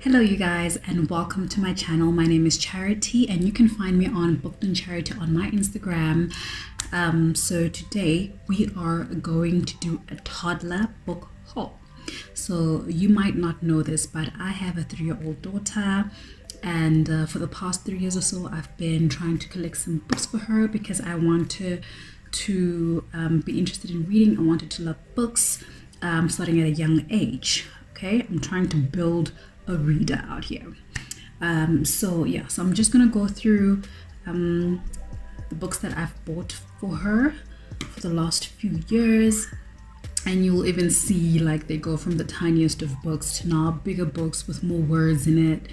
Hello you guys and welcome to my channel. My name is Charity and you can find me on BookedonCharity on my Instagram. So today we are going to do a toddler book haul. So you might not know this, but I have a 3-year-old daughter, and for the past 3 years or so I've been trying to collect some books for her because I wanted to be interested in reading. I wanted to love books starting at a young age. Okay, I'm trying to build a reader out here. So I'm just gonna go through the books that I've bought for her for the last few years, and you'll even see like they go from the tiniest of books to now bigger books with more words in it.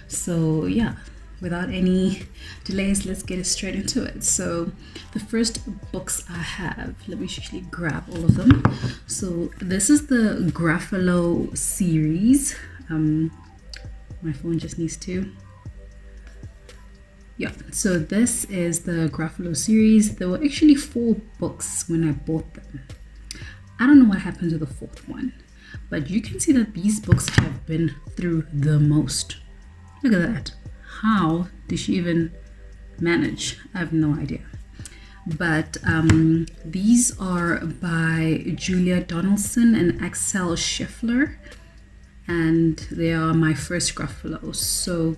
So yeah, without any delays, let's get straight into it. So the first books I have, let me actually grab all of them. So this is the Gruffalo series. My phone just needs to. Yeah, so this is the Gruffalo series. There were actually 4 books when I bought them. I don't know what happened to the 4th one, but you can see that these books have been through the most. Look at that. How did she even manage? I have no idea. But these are by Julia Donaldson and Axel Scheffler, and they are my first Gruffalo. So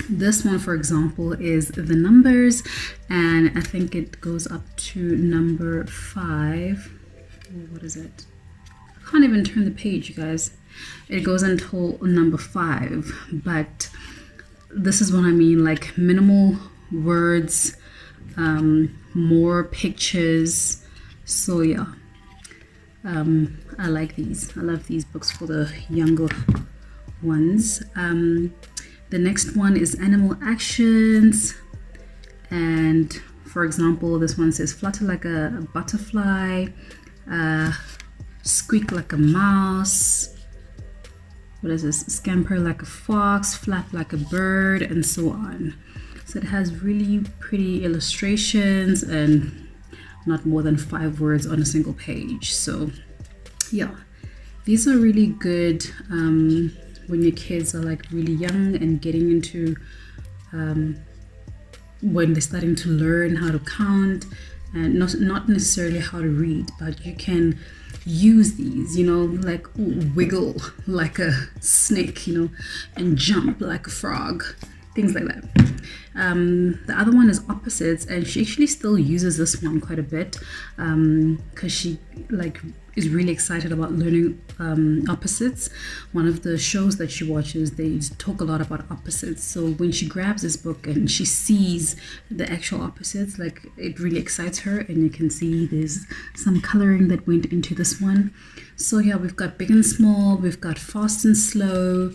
this one, for example, is The Numbers, and I think it goes up to number 5. What is it? I can't even turn the page, you guys. It goes until number 5, but this is what I mean, like minimal words, more pictures. So yeah, I like these. I love these books for the younger ones. The next one is Animal Actions, and for example, this one says flutter like a butterfly, squeak like a mouse, what is this, scamper like a fox, flap like a bird, and so on. So it has really pretty illustrations and not more than 5 words on a single page. So yeah, these are really good when your kids are like really young and getting into when they're starting to learn how to count, and not necessarily how to read, but you can use these, like wiggle like a snake, and jump like a frog, things like that. The other one is Opposites, and she actually still uses this one quite a bit because she is really excited about learning opposites. One of the shows that she watches, they talk a lot about opposites. So when she grabs this book and she sees the actual opposites, it really excites her, and you can see there's some coloring that went into this one. So yeah, we've got Big and Small, we've got Fast and Slow,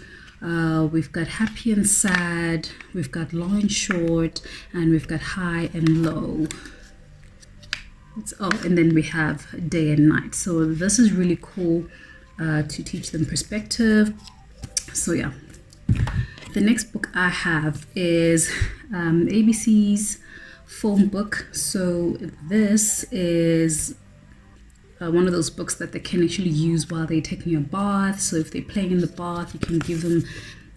we've got Happy and Sad, we've got Long and Short, and we've got High and Low. And then we have Day and Night. So this is really cool to teach them perspective. So yeah, the next book I have is ABC's phone book. So this is one of those books that they can actually use while they're taking a bath. So if they're playing in the bath, you can give them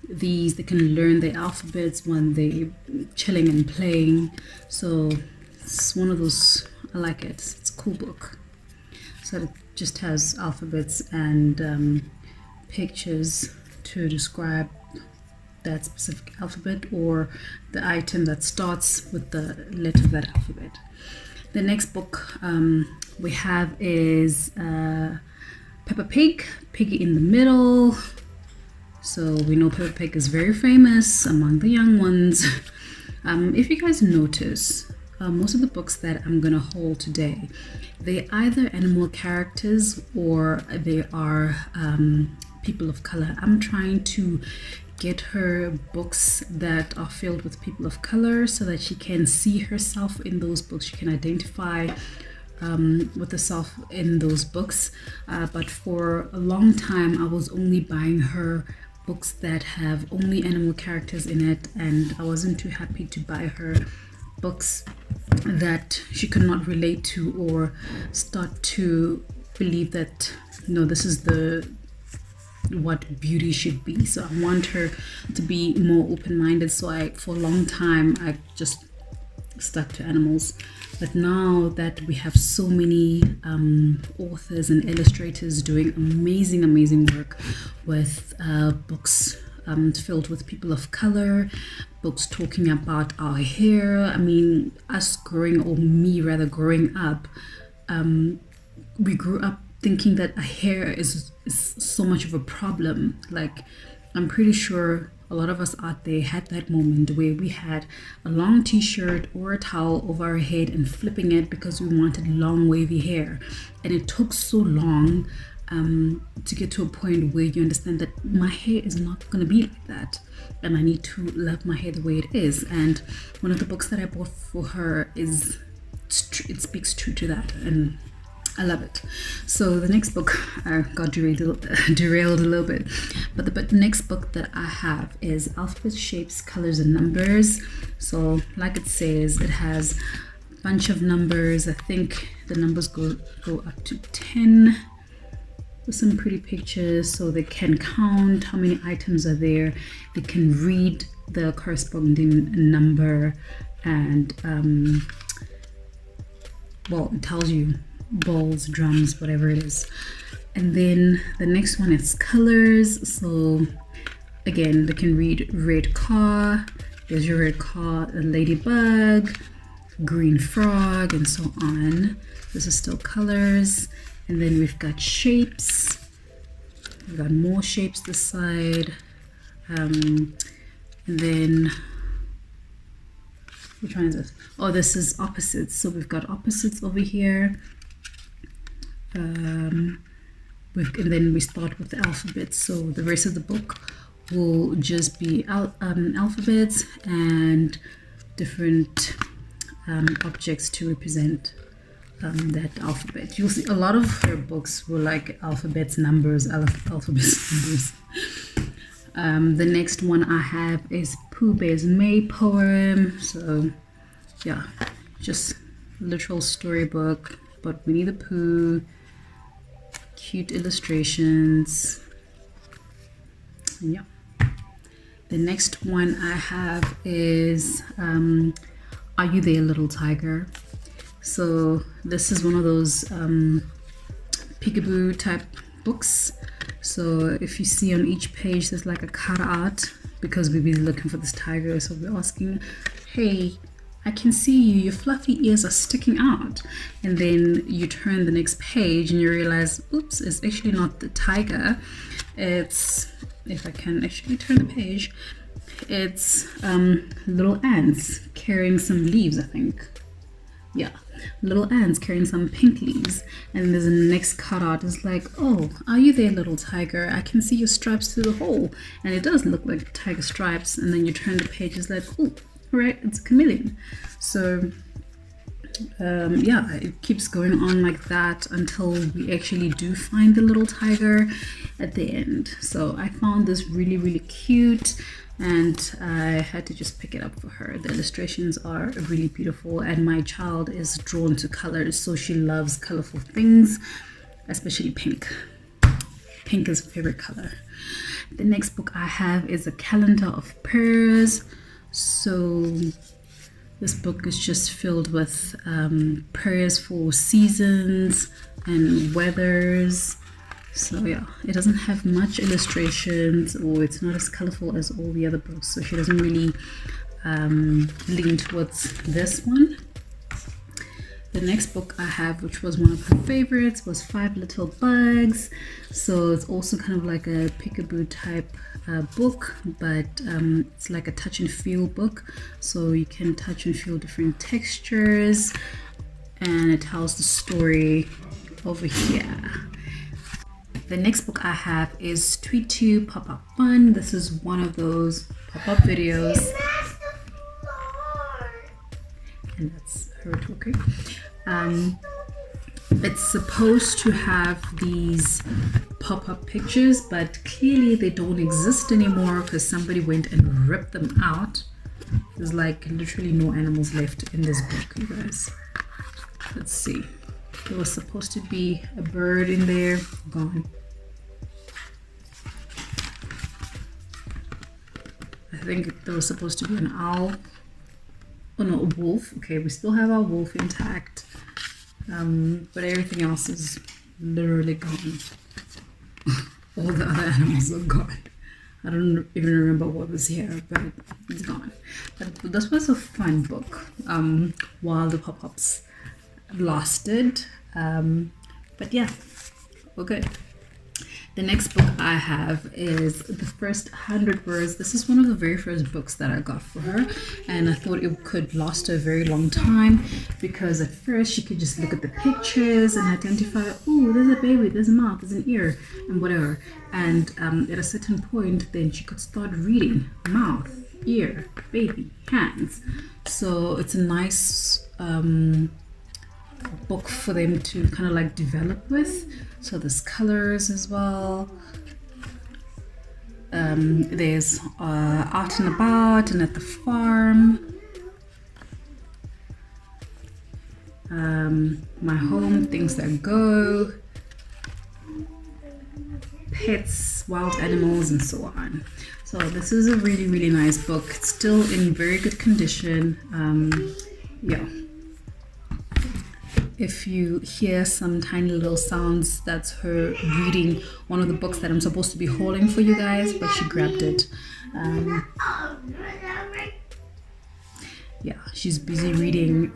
these. They can learn the alphabets when they're chilling and playing. So it's one of those, I like it. It's a cool book. So it just has alphabets and pictures to describe that specific alphabet or the item that starts with the letter of that alphabet. The next book we have is Peppa Pig, Piggy in the Middle. So we know Peppa Pig is very famous among the young ones. If you guys notice, most of the books that I'm gonna haul today, they're either animal characters or they are people of color. I'm trying to get her books that are filled with people of color so that she can see herself in those books. She can identify with herself in those books. But for a long time, I was only buying her books that have only animal characters in it, and I wasn't too happy to buy her books that she could not relate to or start to believe that this is the what beauty should be. So I want her to be more open-minded. So for a long time I just stuck to animals, but now that we have so many authors and illustrators doing amazing work with books filled with people of color, books talking about our hair. I mean, growing up, we grew up thinking that hair is so much of a problem. Like, I'm pretty sure a lot of us out there had that moment where we had a long t-shirt or a towel over our head and flipping it because we wanted long wavy hair, and it took so long to get to a point where you understand that my hair is not going to be like that, and I need to love my hair the way it is. And one of the books that I bought for her it speaks true to that, and I love it. So the next book, I got derailed a little bit, but the next book that I have is Alphabet Shapes, Colors and Numbers. So like it says, it has a bunch of numbers. I think the numbers go up to 10 with some pretty pictures, so they can count how many items are there. They can read the corresponding number, and it tells you balls, drums, whatever it is. And then the next one is colors. So again, they can read red car, there's your red car, a ladybug, green frog, and so on. This is still colors. And then we've got shapes. We've got more shapes this side. And then which one is this? Oh, this is opposites. So we've got opposites over here. And then we start with the alphabet. So the rest of the book will just be alphabets and different objects to represent that alphabet. You'll see a lot of her books were like alphabets, numbers, alphabets, numbers. The next one I have is Pooh Bear's May poem. So yeah, just literal storybook, but Winnie the Pooh, cute illustrations. Yeah. The next one I have is Are You There, Little Tiger? So this is one of those peekaboo type books. So if you see on each page there's like a cutout, because we've been looking for this tiger, so we're asking, hey, I can see you, your fluffy ears are sticking out. And then you turn the next page and you realize, oops, it's actually not the tiger. It's, if I can actually turn the page, it's little ants carrying some leaves, I think. Yeah, little ants carrying some pink leaves. And there's the next cutout. It's like, oh, are you there, little tiger? I can see your stripes through the hole. And it does look like tiger stripes. And then you turn the page, it's like, oh, right, it's a chameleon. So yeah, it keeps going on like that until we actually do find the little tiger at the end. So I found this really cute, and I had to just pick it up for her. The illustrations are really beautiful, and my child is drawn to colors, so she loves colorful things, especially pink. Pink is her favorite color. The next book I have is A Calendar of Prayers. So this book is just filled with prayers for seasons and weathers. So yeah, it doesn't have much illustrations, or it's not as colorful as all the other books, so she doesn't really lean towards this one. The next book I have, which was one of her favorites, was Five Little Bugs. So it's also kind of like a peekaboo type book, but it's like a touch and feel book. So you can touch and feel different textures, and it tells the story over here. The next book I have is Tweet 2 Pop-Up Fun. This is one of those pop-up videos. And that's her talking. It's supposed to have these pop-up pictures, but clearly they don't exist anymore because somebody went and ripped them out. There's like literally no animals left in this book, you guys. Let's see. There was supposed to be a bird in there, gone. I think there was supposed to be an owl. Oh no, a wolf. Okay, we still have our wolf intact. But everything else is literally gone. All the other animals are gone. I don't even remember what was here, but it's gone. But this was a fun book while the pop-ups lasted. But yeah, we're good. The next book I have is The First 100 Words. This is one of the very first books that I got for her, and I thought it could last a very long time because at first she could just look at the pictures and identify, oh, there's a baby, there's a mouth, there's an ear, and whatever. And at a certain point, then she could start reading mouth, ear, baby, hands. So it's a nice book for them to kind of like develop with. So there's colors as well. There's out and about and at the farm. My home, things that go. Pets, wild animals, and so on. So this is a really, really nice book. It's still in very good condition. Yeah. If you hear some tiny little sounds, that's her reading one of the books that I'm supposed to be holding for you guys, but she grabbed it. Yeah, she's busy reading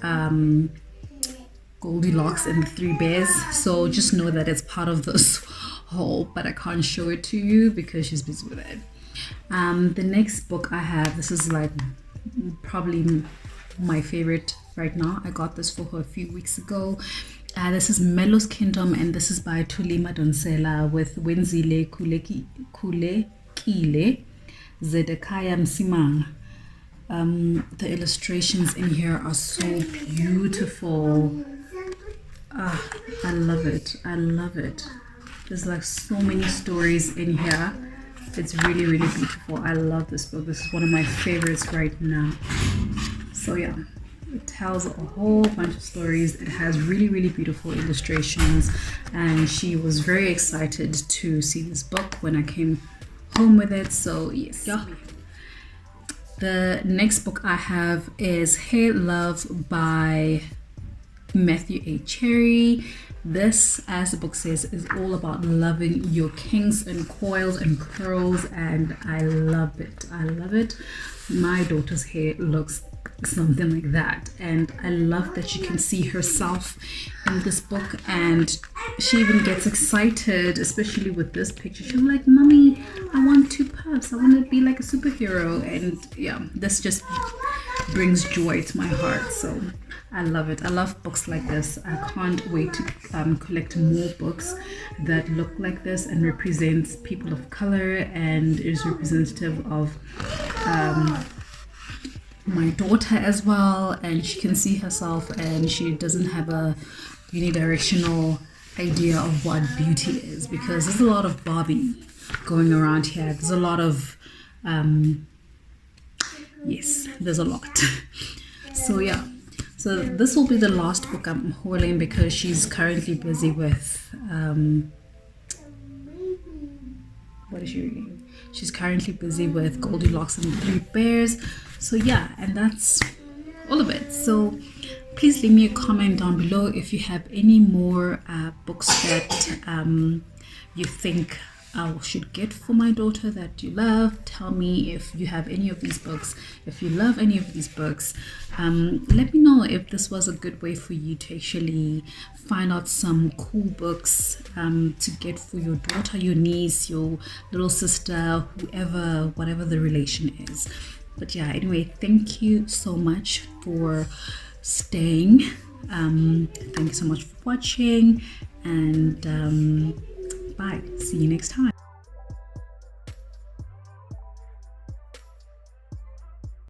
Goldilocks and the Three Bears. So just know that it's part of this haul, but I can't show it to you because she's busy with it. The next book I have, this is like probably my favorite right now. I got this for her a few weeks ago. This is Melo's Kingdom, and this is by Thuli Madonsela with Wenzile Kulekile Zedekiah Msimang. The illustrations in here are so beautiful. I love it. I love it. There's like so many stories in here. It's really, really beautiful. I love this book. This is one of my favorites right now. So yeah, it tells a whole bunch of stories. It has really, really beautiful illustrations, and she was very excited to see this book when I came home with it. So yes, yeah. The next book I have is Hey Love by Matthew A. Cherry. This, as the book says, is all about loving your kinks and coils and curls, and I love it. I love it. My daughter's hair looks something like that, and I love that she can see herself in this book, and she even gets excited, especially with this picture. She's like, Mommy, I want 2 puffs, I want to be like a superhero. And yeah, this just brings joy to my heart. So I love it. I love books like this. I can't wait to collect more books that look like this and represents people of color and is representative of my daughter as well, and she can see herself and she doesn't have a unidirectional idea of what beauty is, because there's a lot of Barbie going around here. There's a lot of yes, there's a lot. So yeah, so this will be the last book I'm hauling because she's currently busy with what is she reading? She's currently busy with Goldilocks and the Three Bears. So yeah, and that's all of it. So please leave me a comment down below if you have any more books that you think I should get for my daughter that you love. Tell me if you have any of these books. If you love any of these books, let me know if this was a good way for you to actually find out some cool books to get for your daughter, your niece, your little sister, whoever, whatever the relation is. But yeah, anyway, thank you so much for staying. Thank you so much for watching, and bye. See you next time.